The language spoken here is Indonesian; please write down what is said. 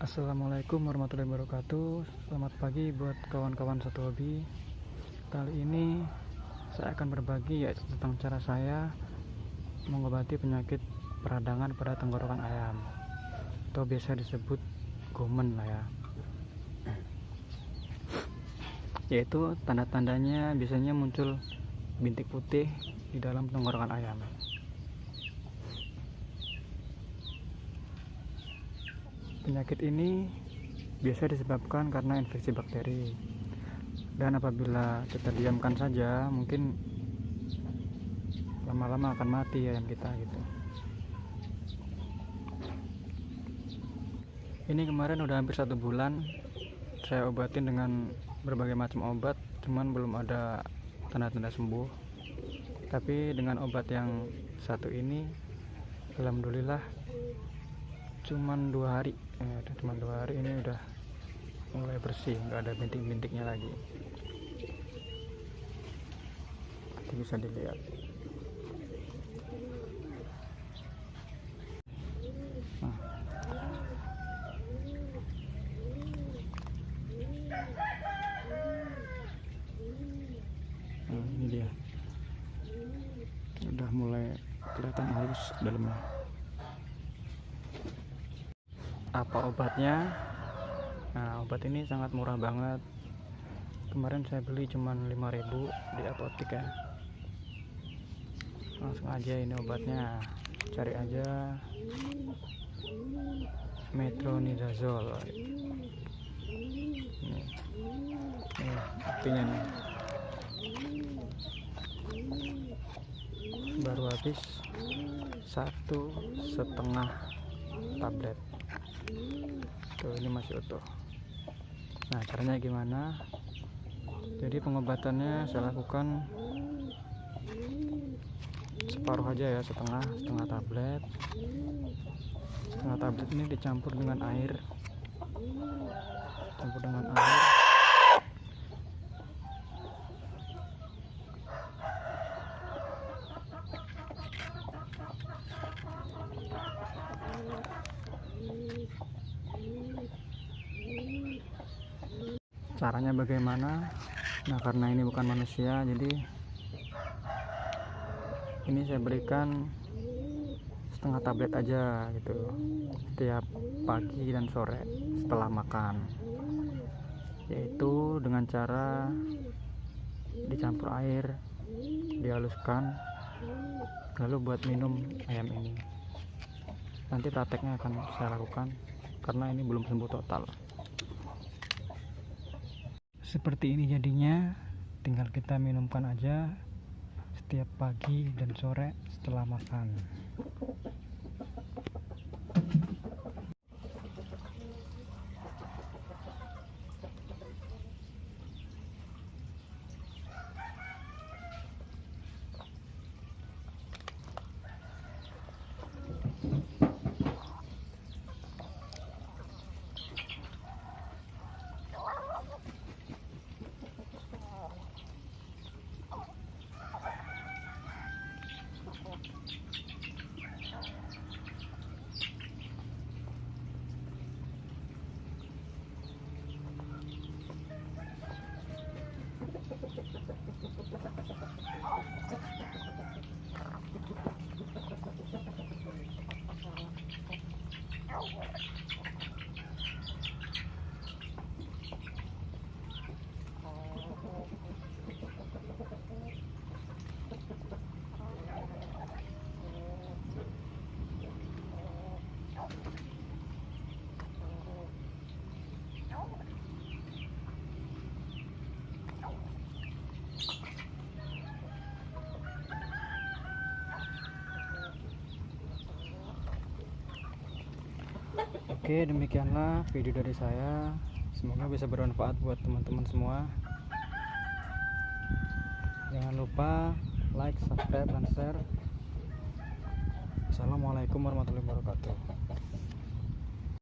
Assalamualaikum warahmatullahi wabarakatuh. Selamat pagi buat kawan-kawan satu hobi. Kali ini saya akan berbagi yaitu tentang cara saya mengobati penyakit peradangan pada tenggorokan ayam, atau biasa disebut gomen lah ya. Yaitu tanda-tandanya biasanya muncul bintik putih di dalam tenggorokan ayam. Penyakit ini biasa disebabkan karena infeksi bakteri, dan apabila kita diamkan saja mungkin lama-lama akan mati ayam kita gitu. Ini kemarin udah hampir 1 bulan saya obatin dengan berbagai macam obat, cuman belum ada tanda-tanda sembuh. Tapi dengan obat yang satu ini alhamdulillah cuman 2 hari ini udah mulai bersih, nggak ada bintik-bintiknya lagi. Nanti bisa dilihat. Nah, ini dia, udah mulai kelihatan halus dalamnya. Apa obatnya? Nah, obat ini sangat murah banget. Kemarin saya beli cuman 5.000 di apotek ya. Langsung aja ini obatnya. Cari aja metronidazole. Nih apinya nih. Baru habis 1,5 tablet. Tuh, ini masih utuh. Nah, caranya gimana? Jadi pengobatannya saya lakukan separuh aja ya, setengah tablet. Setengah tablet ini dicampur dengan air. Caranya bagaimana? Nah, karena ini bukan manusia, jadi ini saya berikan setengah tablet aja gitu, setiap pagi dan sore setelah makan, yaitu dengan cara dicampur air, dihaluskan, lalu buat minum ayam ini. Nanti prakteknya akan saya lakukan karena ini belum sembuh total. Seperti ini jadinya, tinggal kita minumkan aja setiap pagi dan sore setelah makan. Oke, demikianlah video dari saya. Semoga bisa bermanfaat buat teman-teman semua. Jangan lupa like, subscribe, dan share. Assalamualaikum warahmatullahi wabarakatuh.